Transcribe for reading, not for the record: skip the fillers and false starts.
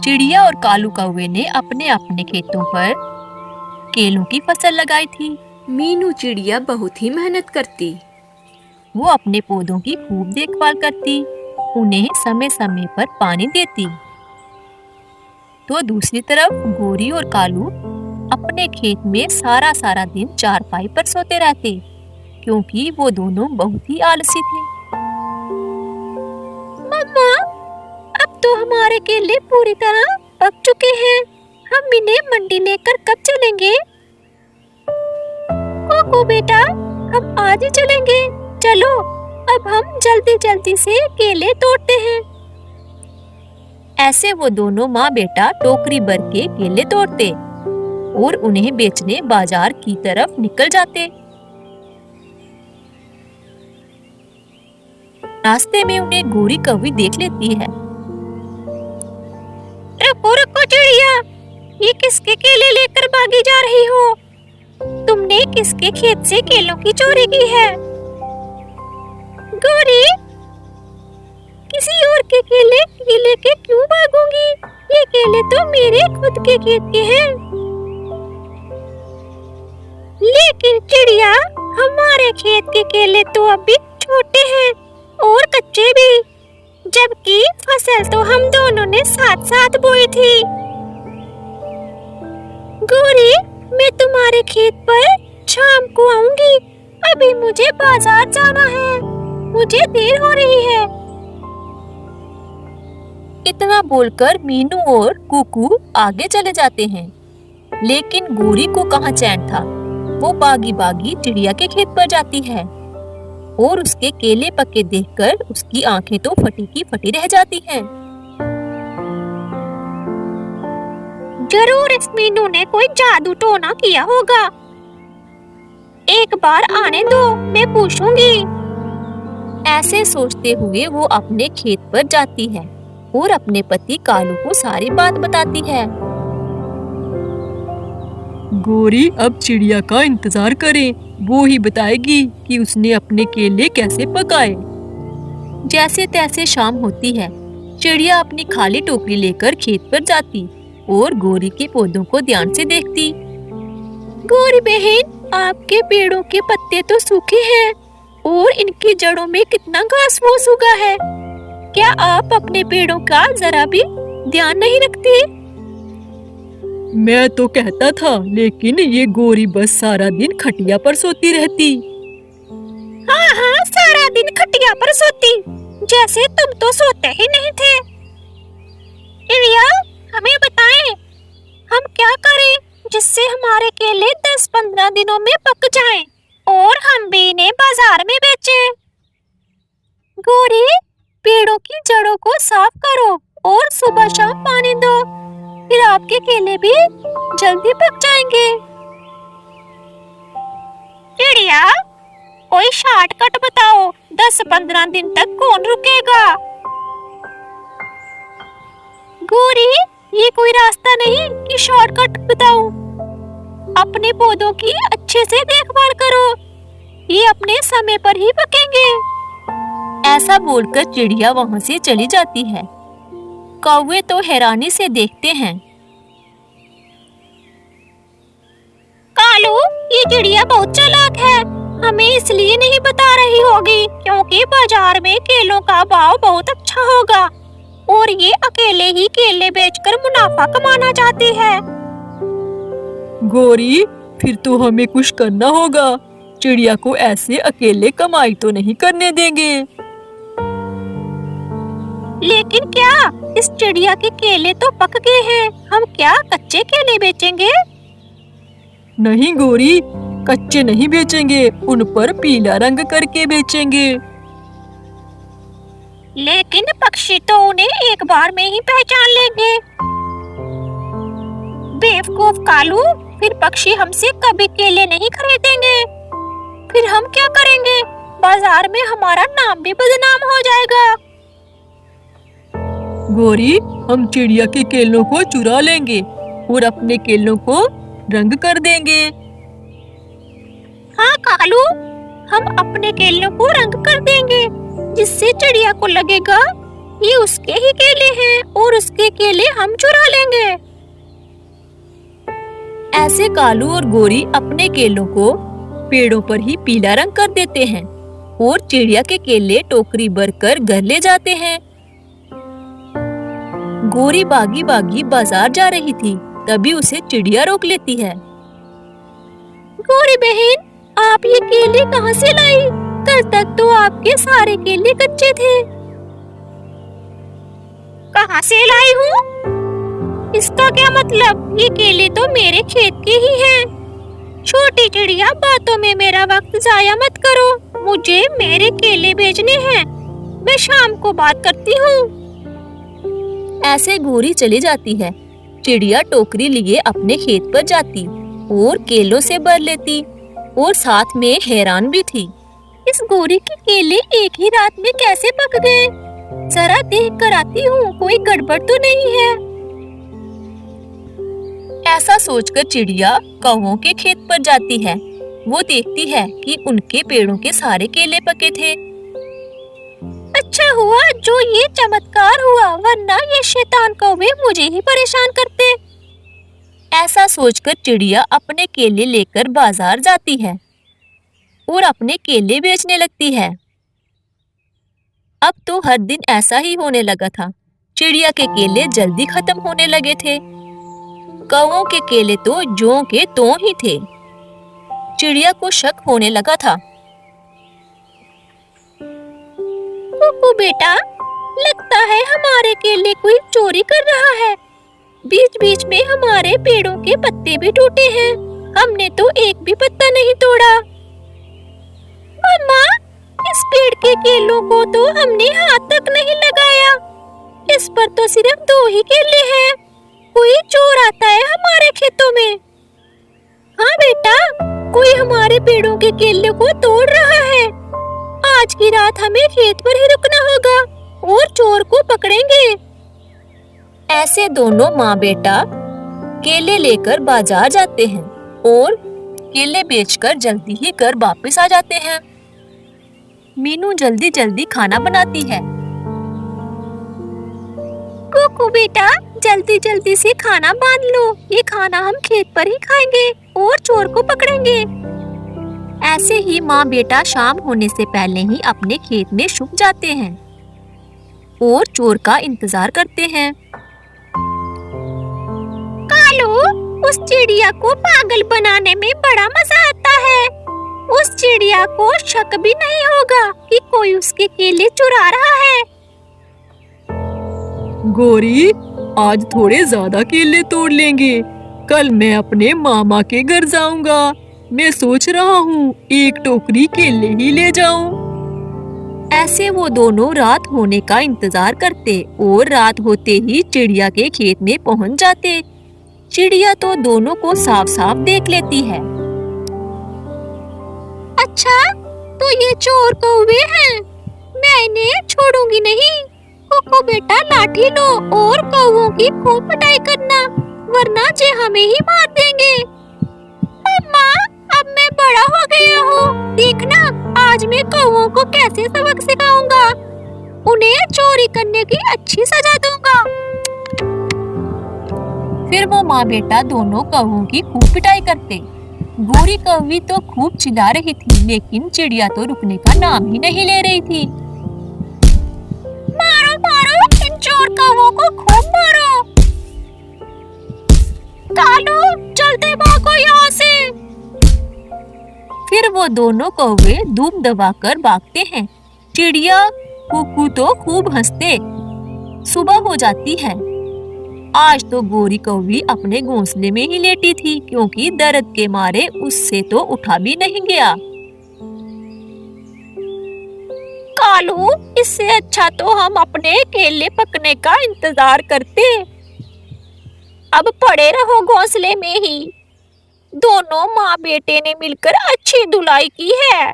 चिड़िया और कालू कौवे ने अपने अपने खेतों पर केलों की फसल लगाई थी। मीनू चिड़िया बहुत ही मेहनत करती। वो अपने पौधों की खूब देखभाल करती, उन्हें समय समय पर पानी देती। तो दूसरी तरफ गोरी और कालू अपने खेत में सारा दिन चारपाई पर सोते रहते, क्योंकि वो दोनों बहुत ही आलसी थे। मम्मा, अब तो हमारे केले पूरी तरह पक चुके हैं। हम इन्हें मंडी लेकर कब चलेंगे? कोको बेटा, हम आज ही चलेंगे। चलो, अब हम जल्दी से केले तोड़ते हैं। ऐसे वो दोनों माँ बेटा टोकरी भर के केले तोड़ते और उन्हें बेचने बाजार की तरफ निकल जाते। रास्ते में उन्हें गोरी कौवी देख लेती है। रुको रुको चिड़िया, ये किसके केले लेकर भागी जा रही हो? तुमने किसके खेत से केलों की चोरी की है? गोरी, किसी और के केले लेके क्यों भागूंगी? ये केले तो मेरे खुद के खेत के हैं। लेकिन चिड़िया, हमारे खेत के केले तो अभी छोटे हैं और कच्चे भी, जबकि फसल तो हम दोनों ने साथ साथ बोई थी। गोरी, मैं तुम्हारे खेत पर शाम को आऊंगी। अभी मुझे बाजार जाना है, मुझे देर हो रही है। इतना बोलकर मीनू और कुकू आगे चले जाते हैं, लेकिन गोरी को कहाँ चैन था। वो बागी बागी चिड़िया के खेत पर जाती है और उसके केले पके देखकर उसकी आंखें तो फटी की फटी रह जाती हैं। जरूर इस मीनू ने कोई जादू टोना किया होगा। एक बार आने दो, मैं पूछूंगी। ऐसे सोचते हुए वो अपने खेत पर जाती है और अपने पति कालू को सारी बात बताती है। गोरी, अब चिड़िया का इंतजार करें, वो ही बताएगी कि उसने अपने केले कैसे पकाए। जैसे तैसे शाम होती है। चिड़िया अपनी खाली टोकरी लेकर खेत पर जाती और गोरी के पौधों को ध्यान से देखती। गोरी बहन, आपके पेड़ों के पत्ते तो सूखे हैं और इनकी जड़ों में कितना घास फूस उगा है। क्या आप अपने पेड़ों का जरा भी ध्यान नहीं रखती? मैं तो कहता था, लेकिन ये गोरी बस सारा दिन खटिया पर सोती रहती। हाँ, सारा दिन खटिया पर सोती, जैसे तुम तो सोते ही नहीं थे। चिड़िया, हमें बताएं, हम क्या करें जिससे हमारे केले 10-15 दिनों में पक जाएं और हम भी इन्हें बाजार में बेचें। गोरी, पेड़ों की जड़ों को साफ करो और सुबह शाम पानी दो, फिर आपके केले भी जल्दी पक जाएंगे। चिड़िया, कोई शॉर्टकट बताओ, 10-15 दिन तक कौन रुकेगा? गोरी, ये कोई रास्ता नहीं कि शॉर्टकट बताऊं। अपने पौधों की अच्छे से देखभाल करो, ये अपने समय पर ही पकेंगे। ऐसा बोलकर चिड़िया वहां से चली जाती है। कौवे तो हैरानी से देखते हैं। कालू, ये चिड़िया बहुत चालाक है, हमें इसलिए नहीं बता रही होगी क्योंकि बाजार में केलों का भाव बहुत अच्छा होगा और ये अकेले ही केले बेचकर मुनाफा कमाना चाहती है। गोरी, फिर तो हमें कुछ करना होगा। चिड़िया को ऐसे अकेले कमाई तो नहीं करने देंगे। लेकिन क्या इस चिड़िया के केले तो पक गए हैं, हम क्या कच्चे केले बेचेंगे? नहीं गोरी, कच्चे नहीं बेचेंगे, उन पर पीला रंग करके बेचेंगे। लेकिन पक्षी तो उन्हें एक बार में ही पहचान लेंगे। बेवकूफ कालू, फिर पक्षी हमसे कभी केले नहीं खरीदेंगे। फिर हम क्या करेंगे? बाजार में हमारा नाम भी बदनाम हो जाएगा। गोरी, हम चिड़िया के केलों को चुरा लेंगे और अपने केलों को रंग कर देंगे। हाँ कालू, हम अपने केलों को रंग कर देंगे, जिससे चिड़िया को लगेगा ये उसके ही केले हैं और उसके केले हम चुरा लेंगे। ऐसे कालू और गोरी अपने केलों को पेड़ों पर ही पीला रंग कर देते हैं और चिड़िया के केले टोकरी भरकर घर ले जाते हैं। गोरी भागी भागी बाजार जा रही थी, तभी उसे चिड़िया रोक लेती है। गोरी बहन, आप ये केले कहाँ से लाई? कल तक तो आपके सारे केले कच्चे थे। कहाँ से लाई हूँ? इसका क्या मतलब? ये केले तो मेरे खेत के ही हैं। छोटी चिड़िया, बातों में मेरा वक्त जाया मत करो। मुझे मेरे केले बेचने हैं। मैं शाम को बात करती हूँ। ऐसे गोरी चली जाती है। चिड़िया टोकरी लिए अपने खेत पर जाती और केलों से भर लेती और साथ में हैरान भी थी। इस गोरी के केले एक ही रात में कैसे पक गए? जरा देख कर आती हूँ, कोई गड़बड़ तो नहीं है। ऐसा सोचकर चिड़िया कौवों के खेत पर जाती है। वो देखती है कि उनके पेड़ों के सारे केले पके थे। अच्छा हुआ जो ये चमत्कार हुआ, वरना ये शैतान कौवे मुझे ही परेशान करते। ऐसा सोचकर चिड़िया अपने केले लेकर बाजार जाती है और अपने केले बेचने लगती है। अब तो हर दिन ऐसा ही होने लगा था। चिड़िया के केले जल्दी खत्म होने लगे थे। कौवों के केले तो ज्यों के त्यों ही थे। चिड़िया को शक होने लगा था। कुकू बेटा, लगता है हमारे केले कोई चोरी कर रहा है। बीच बीच में हमारे पेड़ों के पत्ते भी टूटे हैं। हमने तो एक भी पत्ता नहीं तोड़ा। मम्मा, इस पेड़ के केलों को तो हमने हाथ तक नहीं लगाया। इस पर तो सिर्फ 2 ही केले हैं। कोई चोर आता है हमारे खेतों में। हाँ बेटा, कोई हमारे पेड़ों के केले को तोड़ रहा है। आज की रात हमें खेत पर ही रुकना होगा और चोर को पकड़ेंगे। ऐसे दोनों माँ बेटा केले लेकर बाजार जाते हैं और केले बेचकर जल्दी ही घर वापस आ जाते हैं। मीनू जल्दी जल्दी खाना बनाती है। कुकू बेटा, जल्दी जल्दी से खाना बांध लो। ये खाना हम खेत पर ही खाएंगे और चोर को पकड़ेंगे। ऐसे ही माँ बेटा शाम होने से पहले ही अपने खेत में छुप जाते हैं और चोर का इंतजार करते हैं। कालू, उस चिड़िया को पागल बनाने में बड़ा मजा आता है। उस चिड़िया को शक भी नहीं होगा कि कोई उसके केले चुरा रहा है। गोरी, आज थोड़े ज्यादा केले तोड़ लेंगे। कल मैं अपने मामा के घर जाऊंगा। मैं सोच रहा हूँ 1 टोकरी केले ही ले जाऊं। ऐसे वो दोनों रात होने का इंतजार करते और रात होते ही चिड़िया के खेत में पहुंच जाते। चिड़िया तो दोनों को साफ साफ देख लेती है। अच्छा, तो ये चोर कौवे हैं। मैं इन्हें छोड़ूंगी नहीं। कुकू बेटा, लाठी लो और कौवों की खूब पिटाई करना, वरना जे हमें ही मार देंगे। अम्मा, अब मैं बड़ा हो गया हूँ। देखना, आज मैं कौवों को कैसे सबक सिखाऊंगा। उन्हें चोरी करने की अच्छी सजा दूंगा। फिर वो माँ बेटा दोनों कौवों की खूब पिटाई करते। गोरी कौवी तो खूब चिल्ला रही थी, लेकिन चिड़िया तो रुकने का नाम ही नहीं ले रही थी। मारो मारो, इन चोर कौवों को खूब मारो। कालू, जल्दी भागो यहाँ से। फिर वो दोनों कौवे धूप दबाकर भागते हैं। चिड़िया कुकू तो खूब हंसते। सुबह हो जाती है। आज तो गोरी कौवी अपने घोंसले में ही लेटी थी, क्योंकि दर्द के मारे उससे तो उठा भी नहीं गया। कालू, इससे अच्छा तो हम अपने केले पकने का इंतजार करते। अब पड़े रहो घोंसले में ही। दोनों माँ बेटे ने मिलकर अच्छी धुलाई की है।